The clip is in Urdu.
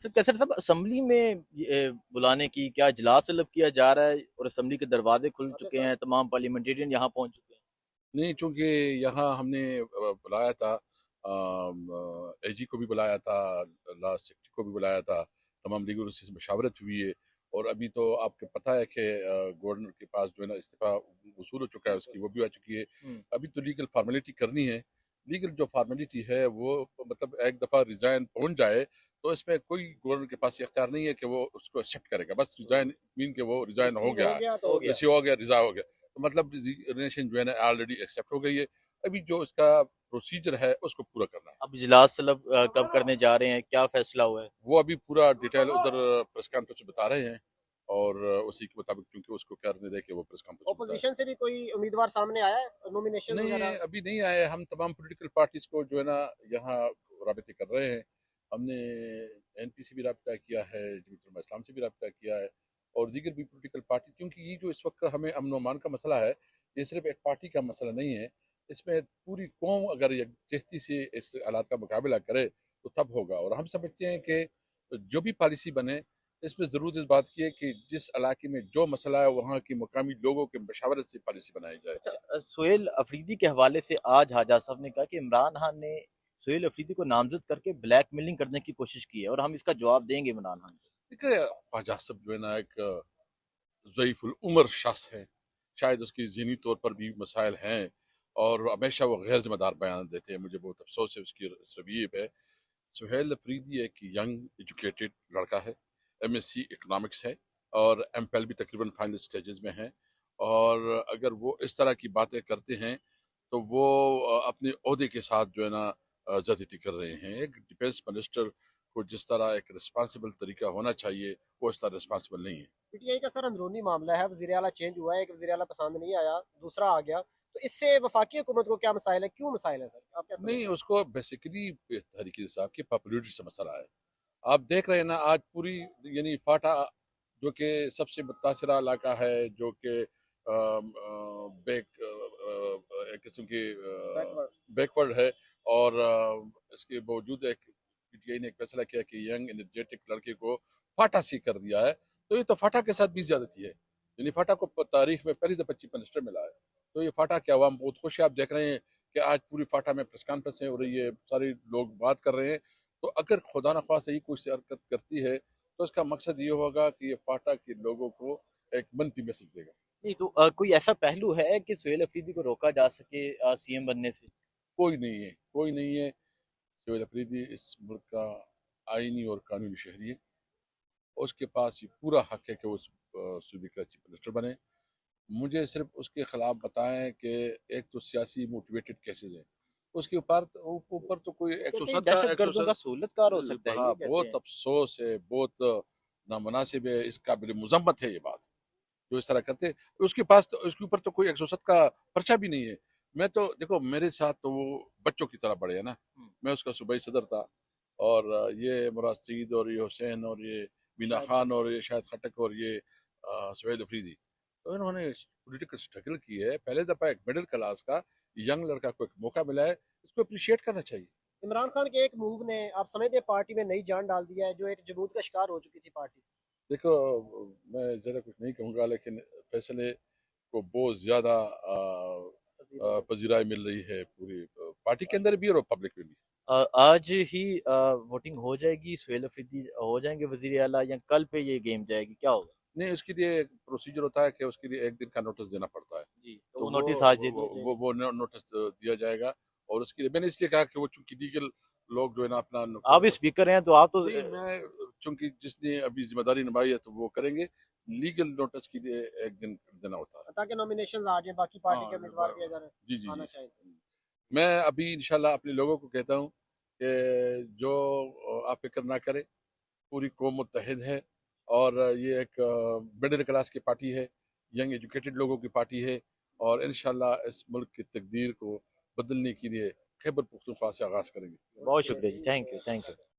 اچھا کیسر صاحب اسمبلی میں بلانے کی کیا اجلاس طلب کیا جا رہا ہے اور اسمبلی کے دروازے کھل چکے ہیں، تمام پارلیمنٹیرین یہاں پہنچ چکے ہیں؟ نہیں، چونکہ یہاں ہم نے بلایا تھا، اے جی کو بھی بلایا تھا، لا سیکرٹری کو بھی بلایا تھا، تمام لیگل سے مشاورت ہوئی ہے، اور ابھی تو آپ کو پتہ ہے کہ گورنر کے پاس جو ہے نا استعفیٰ وصول ہو چکا ہے، اس کی وہ بھی آ چکی ہے۔ ابھی تو لیگل فارمیلٹی کرنی ہے۔ لیگل جو فارمیلٹی ہے وہ مطلب ایک دفعہ ریزائن پہنچ جائے تو اس میں کوئی گورنر کے پاس اختیار نہیں ہے کہ وہ اس کو ایکسیپٹ کرے گا، بس ریزائن مین کہ وہ ریزائن ہو گیا ہے، ہو گیا۔ ریسیو ہو گیا، رضا ہو گیا، تو مطلب ریزائنیشن جو ہے نا آلریڈی ایکسیپٹ ہو گئی ہے۔ ابھی جو اس کا پروسیجر ہے اس کو پورا کرنا ہے۔ اب اجلاس طلب کب کرنے جا رہے ہیں، کیا فیصلہ ہوا ہے؟ وہ ابھی پورا ڈیٹیل ادھر پریس کانفرنس بتا رہے ہیں، اور اسی کے مطابق کیونکہ اس کو کرنے دے کہ وہ پریس کانفرنس اپوزیشن سے بھی کوئی امیدوار سامنے آیا ہے نومینیشن وغیرہ؟ نہیں، ابھی نہیں آئے۔ ہم تمام پولیٹیکل پارٹیز کو جو ہے نا یہاں رابطے کر رہے ہیں۔ ہم نے این پی سے بھی رابطہ کیا ہے، جمعیت علماء اسلام سے بھی رابطہ کیا ہے، اور دیگر بھی پولیٹیکل پارٹی، کیونکہ یہ جو اس وقت ہمیں امن و امان کا مسئلہ ہے، یہ صرف ایک پارٹی کا مسئلہ نہیں ہے، اس میں پوری قوم اگر یکجہتی سے اس حالات کا مقابلہ کرے تو تب ہوگا۔ اور ہم سمجھتے ہیں کہ جو بھی پالیسی بنے، اس میں ضرور اس بات کی ہے کہ جس علاقے میں جو مسئلہ ہے وہاں کی مقامی لوگوں کے مشاورت سے پالیسی بنائی جائے۔ سہیل افریدی کے حوالے سے آج حجاج صاحب نے کہا کہ عمران خان نے سہیل افریدی کو نامزد کر کے بلیک میلنگ کرنے کی کوشش کی ہے اور ہم اس کا جواب دیں گے عمران خان کو۔ دیکھیں، خواجہ صاحب جو ہے نا ایک ضعیف العمر شخص ہے، شاید اس کی ذہنی طور پر بھی مسائل ہیں، اور ہمیشہ وہ غیر ذمہ دار بیان دیتے ہیں۔ مجھے بہت افسوس ہے اس کی رویے پہ۔ سہیل افریدی ایک ینگ ایجوکیٹڈ لڑکا ہے، ایم ایس سی اکنامکس ہے، اور ایم پیل بھی تقریباً فائنل سٹیجز میں ہیں، اور اگر وہ اس طرح کی باتیں کرتے ہیں تو وہ اپنے عہدے کے ساتھ جو ہے نا زیادتی کر رہے ہیں۔ ایک ڈیفینس منسٹر کو جس طرح ایک رسپانسبل طریقہ ہونا چاہیے وہ اس طرح رسپانسبل نہیں ہے۔ پی ٹی آئی کا سر اندرونی معاملہ ہے، وزیر اعلیٰ چینج ہوا ہے، ایک وزیر اعلیٰ پسند نہیں آیا، دوسرا آ گیا، تو اس سے وفاقی حکومت کو کیا مسائل ہے، کیوں مسائل ہے سر، آپ کیا سمجھتے نہیں، ہیں؟ اس کو بیسیکلی تحریک انصاف کی پاپولیرٹی سے مسئلہ ہے۔ آپ دیکھ رہے ہیں نا آج پوری، یعنی فاٹا جو کہ سب سے متاثرہ علاقہ ہے، جو کہ ایک قسم کی بیک ورڈ۔ بیک ورڈ ہے، اور اس کے باوجود ایک پی ٹی آئی نے ایک فیصلہ کیا کہ ینگ انرجیٹک لڑکے کو فاٹا سی کر دیا ہے، تو یہ تو فاٹا کے ساتھ بھی زیادتی ہے۔ یعنی فاٹا کو تاریخ میں پہلی دفعہ چیف منسٹر ملا ہے، تو یہ فاٹا کے عوام بہت خوش ہے۔ آپ دیکھ رہے ہیں کہ آج پوری فاٹا میں پریس کانفرنسیں ہو رہی ہے، سارے لوگ بات کر رہے ہیں، تو اگر خدا نخواستہ صحیح کوئی حرکت کرتی ہے تو اس کا مقصد یہ ہوگا کہ یہ فاٹا کے لوگوں کو ایک منفی میسج دے گا۔ نہیں تو کوئی ایسا پہلو ہے کہ سہیل افریدی کو روکا جا سکے سی ایم بننے سے؟ کوئی نہیں ہے، کوئی نہیں ہے۔ سہیل افریدی اس ملک کا آئینی اور قانونی شہری ہے، اس کے پاس یہ پورا حق ہے کہ وہ صوبے کا چیف منسٹر بنے۔ مجھے صرف اس کے خلاف بتائیں کہ ایک تو سیاسی موٹیویٹڈ کیسز ہیں، اس کے اوپر تو کوئی کہتے ہیں دہشت گردوں کا سہولت کار ہو سکتا ہے، یہ کہتے بہت ہیں۔ افسوس ہے، بہت نامناسب ہے، اس قابل مذمت ہے یہ بات جو اس طرح کرتے ہیں۔ اس کے پاس تو اس کے اوپر تو کوئی 107 کا پرچہ بھی نہیں ہے۔ میں تو دیکھو، میرے ساتھ تو وہ بچوں کی طرح بڑے ہیں نا، میں اس کا صوبائی صدر تھا، اور یہ مراد سعید اور یہ حسین اور یہ مینا خان اور یہ شاہد خٹک اور یہ سہیل افریدی، تو انہوں نے پولیٹیکل سٹرگل کی ہے۔ پہلے دفعہ ایک مڈل کلاس کا ینگ لڑکا کو ایک موقع ملا ہے، اس کو اپریشیٹ کرنا چاہیے۔ عمران خان کے ایک موو نے آپ سمجھتے ہیں پارٹی میں نئی جان ڈال دیا ہے، جو ایک جمود کا شکار ہو چکی تھی پارٹی؟ دیکھو، میں زیادہ کچھ نہیں کہوں گا، لیکن فیصلے کو بہت زیادہ پذیرائی مل رہی ہے پوری پارٹی کے اندر بھی اور پبلک میں بھی۔ آج ہی ووٹنگ ہو جائے گی، سہیل افریدی ہو جائیں گے وزیر اعلیٰ، یا کل پہ یہ گیم جائے گی، کیا ہوگا؟ نہیں، اس کے لیے ایک پروسیجر ہوتا ہے کہ اس کے لیے ایک دن کا نوٹس دینا پڑتا ہے، جی تو تو وہ نوٹس آج دے دیا جائے گا۔ وہ نوٹس دیا جائے گا، اور اس کے لیے میں نے اس لیے کہا کہ وہ چونکہ لیگل لوگ جو ہے نا اپنا آپ اسپیکر ہیں تو آپ تو نہیں، میں چونکہ جس نے ابھی ذمہ داری نبھائی ہے تو وہ کریں گے، لیگل نوٹس کے لیے ایک دن دینا ہوتا ہے۔ تاکہ نومینیشن آ جائیں، باقی پارٹی کے امیدوار بھی اگر جی جی آنا جی، چاہیں۔ میں ابھی انشاءاللہ اپنے لوگوں کو کہتا ہوں کہ جو آپ فکر نہ کرے، پوری قوم متحد ہے، اور یہ ایک مڈل کلاس کی پارٹی ہے، ینگ ایجوکیٹڈ لوگوں کی پارٹی ہے، اور انشاءاللہ اس ملک کی تقدیر کو بدلنے کے لیے خیبر پختونخوا سے آغاز کریں گے۔ بہت شکریہ جی، تھینک یو تھینک یو۔